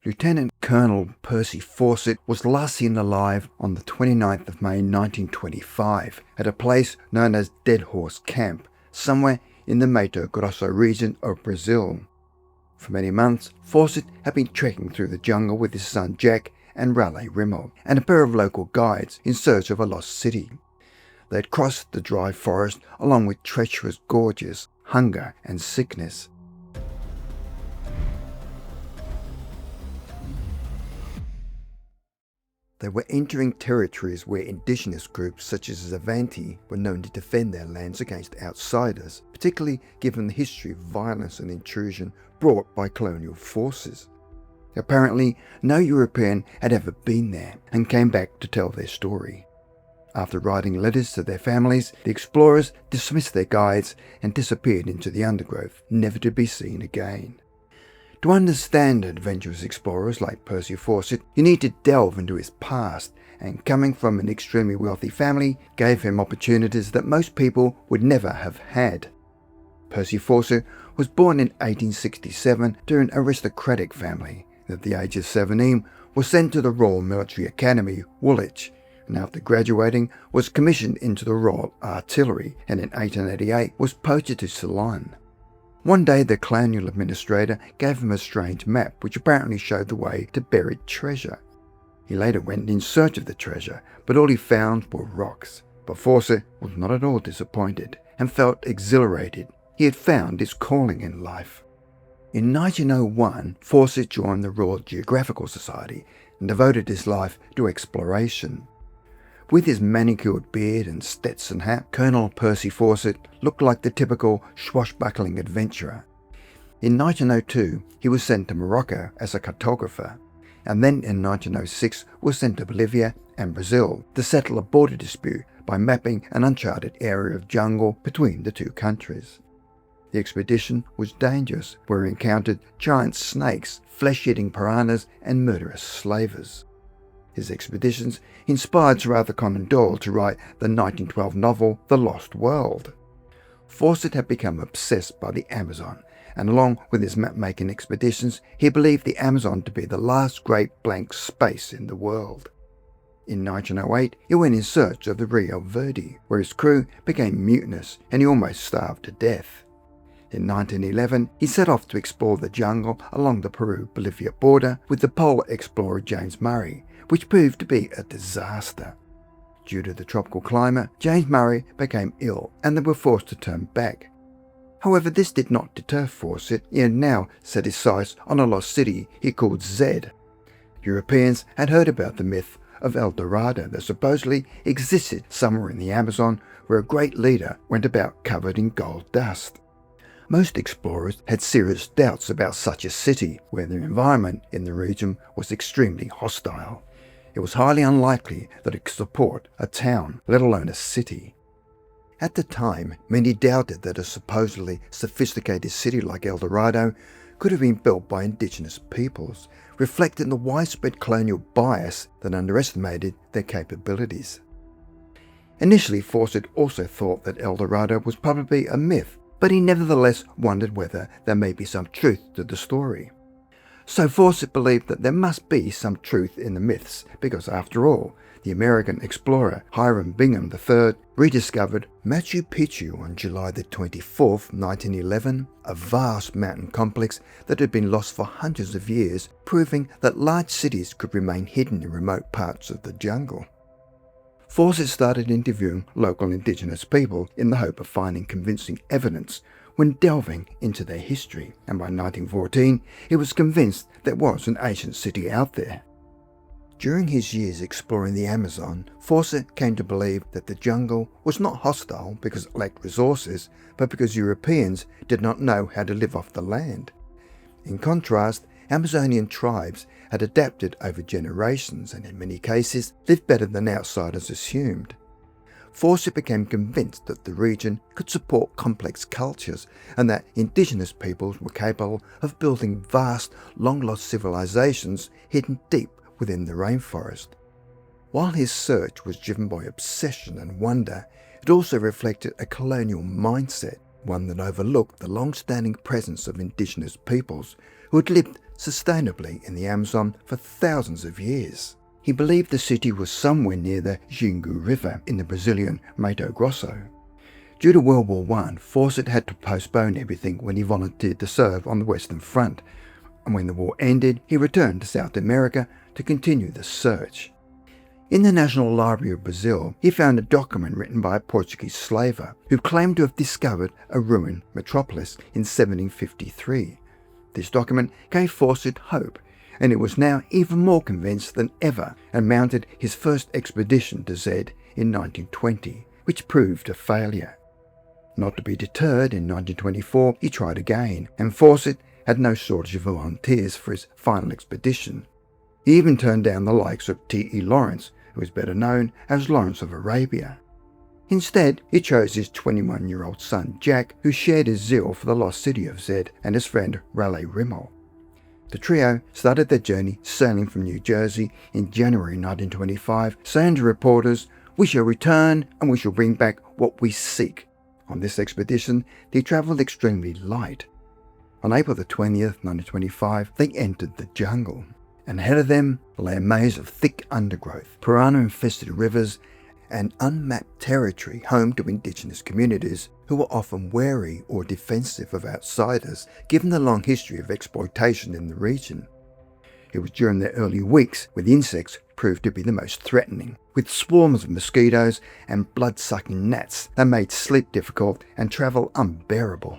Lieutenant Colonel Percy Fawcett was last seen alive on the 29th of May 1925 at a place known as Dead Horse Camp, somewhere in the Mato Grosso region of Brazil. For many months, Fawcett had been trekking through the jungle with his son Jack and Raleigh Rimell and a pair of local guides in search of a lost city. They had crossed the dry forest along with treacherous gorges, hunger and sickness. They were entering territories where indigenous groups such as Xavante were known to defend their lands against outsiders, particularly given the history of violence and intrusion brought by colonial forces. Apparently, no European had ever been there and came back to tell their story. After writing letters to their families, the explorers dismissed their guides and disappeared into the undergrowth, never to be seen again. To understand adventurous explorers like Percy Fawcett, you need to delve into his past, and coming from an extremely wealthy family gave him opportunities that most people would never have had. Percy Fawcett was born in 1867 to an aristocratic family, and at the age of 17 was sent to the Royal Military Academy, Woolwich, and after graduating was commissioned into the Royal Artillery, and in 1888 was posted to Ceylon. One day the colonial administrator gave him a strange map which apparently showed the way to buried treasure. He later went in search of the treasure, but all he found were rocks. But Fawcett was not at all disappointed and felt exhilarated. He had found his calling in life. In 1901, Fawcett joined the Royal Geographical Society and devoted his life to exploration. With his manicured beard and Stetson hat, Colonel Percy Fawcett looked like the typical swashbuckling adventurer. In 1902, he was sent to Morocco as a cartographer, and then in 1906 was sent to Bolivia and Brazil to settle a border dispute by mapping an uncharted area of jungle between the two countries. The expedition was dangerous, where he encountered giant snakes, flesh-eating piranhas, and murderous slavers. His expeditions inspired Sir Arthur Conan Doyle to write the 1912 novel The Lost World. Fawcett had become obsessed by the Amazon, and along with his map-making expeditions, he believed the Amazon to be the last great blank space in the world. In 1908, he went in search of the Rio Verde, where his crew became mutinous and he almost starved to death. In 1911, he set off to explore the jungle along the Peru-Bolivia border with the polar explorer James Murray, which proved to be a disaster. Due to the tropical climate, James Murray became ill and they were forced to turn back. However, this did not deter Fawcett. He had now set his sights on a lost city he called Zed. Europeans had heard about the myth of El Dorado that supposedly existed somewhere in the Amazon, where a great leader went about covered in gold dust. Most explorers had serious doubts about such a city, where the environment in the region was extremely hostile. It was highly unlikely that it could support a town, let alone a city. At the time, many doubted that a supposedly sophisticated city like El Dorado could have been built by indigenous peoples, reflecting the widespread colonial bias that underestimated their capabilities. Initially, Fawcett also thought that El Dorado was probably a myth, but he nevertheless wondered whether there may be some truth to the story. So Fawcett believed that there must be some truth in the myths, because after all, the American explorer Hiram Bingham III rediscovered Machu Picchu on July the 24th, 1911, a vast mountain complex that had been lost for hundreds of years, proving that large cities could remain hidden in remote parts of the jungle. Fawcett started interviewing local indigenous people in the hope of finding convincing evidence when delving into their history, and by 1914 he was convinced there was an ancient city out there. During his years exploring the Amazon, Fawcett came to believe that the jungle was not hostile because it lacked resources, but because Europeans did not know how to live off the land. In contrast, Amazonian tribes had adapted over generations and in many cases lived better than outsiders assumed. Fawcett became convinced that the region could support complex cultures and that indigenous peoples were capable of building vast, long-lost civilizations hidden deep within the rainforest. While his search was driven by obsession and wonder, it also reflected a colonial mindset, one that overlooked the long-standing presence of indigenous peoples who had lived sustainably in the Amazon for thousands of years. He believed the city was somewhere near the Xingu River in the Brazilian Mato Grosso. Due to World War I, Fawcett had to postpone everything when he volunteered to serve on the Western Front, and when the war ended, he returned to South America to continue the search. In the National Library of Brazil, he found a document written by a Portuguese slaver who claimed to have discovered a ruined metropolis in 1753. This document gave Fawcett hope, and he was now even more convinced than ever and mounted his first expedition to Zed in 1920, which proved a failure. Not to be deterred, in 1924 he tried again, and Fawcett had no shortage of volunteers for his final expedition. He even turned down the likes of T.E. Lawrence, who was better known as Lawrence of Arabia. Instead, he chose his 21-year-old son Jack, who shared his zeal for the lost city of Zed, and his friend Raleigh Rimell. The trio started their journey sailing from New Jersey in January 1925, saying to reporters, "We shall return and we shall bring back what we seek." On this expedition, they travelled extremely light. On April the 20th, 1925, they entered the jungle, and ahead of them lay a maze of thick undergrowth, piranha-infested rivers, and unmapped territory home to indigenous communities who were often wary or defensive of outsiders, given the long history of exploitation in the region. It was during their early weeks when the insects proved to be the most threatening, with swarms of mosquitoes and blood-sucking gnats that made sleep difficult and travel unbearable.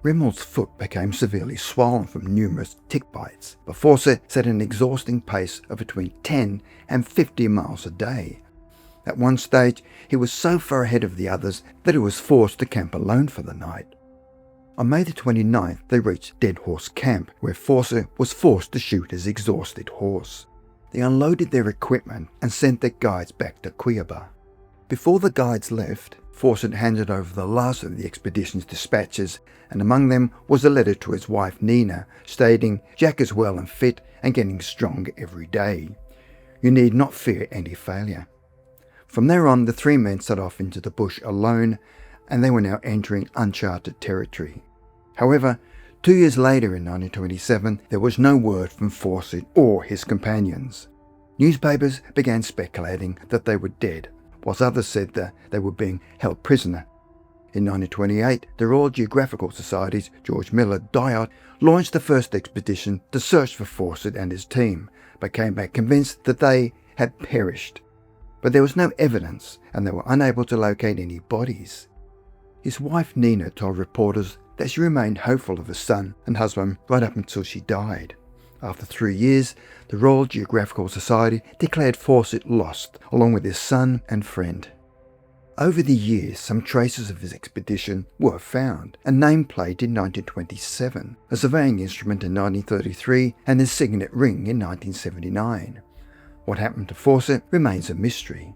Rimell's foot became severely swollen from numerous tick bites, but Fawcett set an exhausting pace of between 10 and 50 miles a day. At one stage, he was so far ahead of the others that he was forced to camp alone for the night. On May the 29th, they reached Dead Horse Camp, where Fawcett was forced to shoot his exhausted horse. They unloaded their equipment and sent their guides back to Cuiabá. Before the guides left, Fawcett handed over the last of the expedition's dispatches, and among them was a letter to his wife Nina, stating, "Jack is well and fit and getting stronger every day. You need not fear any failure." From there on, the three men set off into the bush alone, and they were now entering uncharted territory. However, 2 years later in 1927, there was no word from Fawcett or his companions. Newspapers began speculating that they were dead, whilst others said that they were being held prisoner. In 1928, the Royal Geographical Society's George Miller Dyot launched the first expedition to search for Fawcett and his team, but came back convinced that they had perished. But there was no evidence, and they were unable to locate any bodies. His wife Nina told reporters that she remained hopeful of her son and husband right up until she died. After 3 years, the Royal Geographical Society declared Fawcett lost, along with his son and friend. Over the years, some traces of his expedition were found, a nameplate in 1927, a surveying instrument in 1933, and his signet ring in 1979. What happened to Fawcett remains a mystery.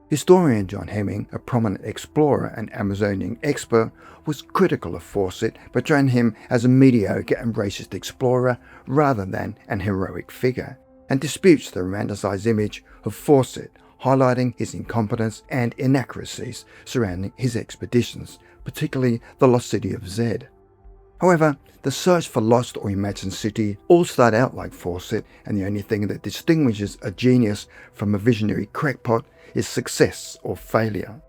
Historian John Hemming, a prominent explorer and Amazonian expert, was critical of Fawcett, portraying him as a mediocre and racist explorer rather than an heroic figure, and disputes the romanticized image of Fawcett, highlighting his incompetence and inaccuracies surrounding his expeditions, particularly the lost city of Zed. However, the search for lost or imagined city all start out like Fawcett, and the only thing that distinguishes a genius from a visionary crackpot is success or failure.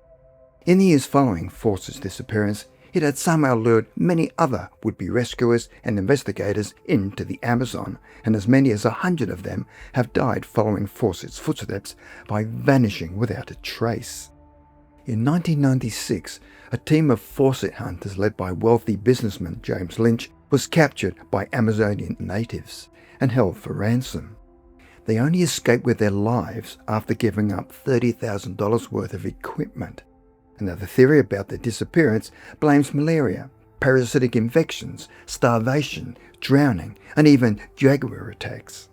In the years following Fawcett's disappearance, it had somehow lured many other would-be rescuers and investigators into the Amazon, and as many as 100 of them have died following Fawcett's footsteps by vanishing without a trace. In 1996, a team of Fawcett hunters led by wealthy businessman James Lynch was captured by Amazonian natives and held for ransom. They only escaped with their lives after giving up $30,000 worth of equipment. Another theory about their disappearance blames malaria, parasitic infections, starvation, drowning, and even jaguar attacks.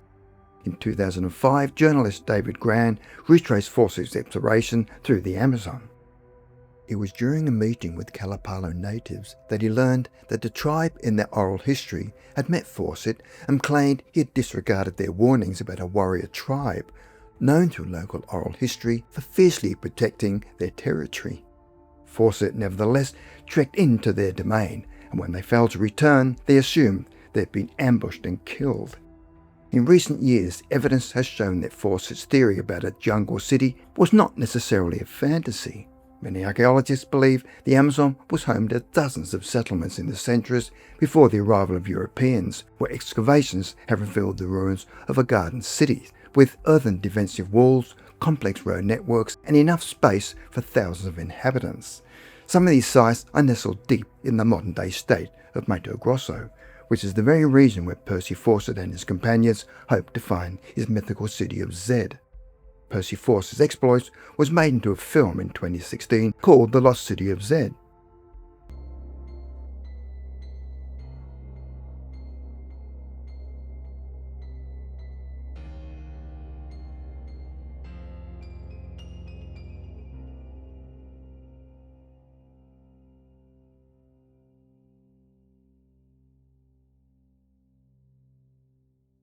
In 2005, journalist David Gran retraced Fawcett's exploration through the Amazon. It was during a meeting with Kalapalo natives that he learned that the tribe in their oral history had met Fawcett and claimed he had disregarded their warnings about a warrior tribe, known through local oral history for fiercely protecting their territory. Fawcett nevertheless trekked into their domain, and when they failed to return, they assumed they'd been ambushed and killed. In recent years, evidence has shown that Fawcett's theory about a jungle city was not necessarily a fantasy. Many archaeologists believe the Amazon was home to dozens of settlements in the centuries before the arrival of Europeans, where excavations have revealed the ruins of a garden city, with earthen defensive walls, complex road networks, and enough space for thousands of inhabitants. Some of these sites are nestled deep in the modern-day state of Mato Grosso, which is the very region where Percy Fawcett and his companions hoped to find his mythical city of Zed. Percy Fawcett's exploits was made into a film in 2016 called The Lost City of Zed.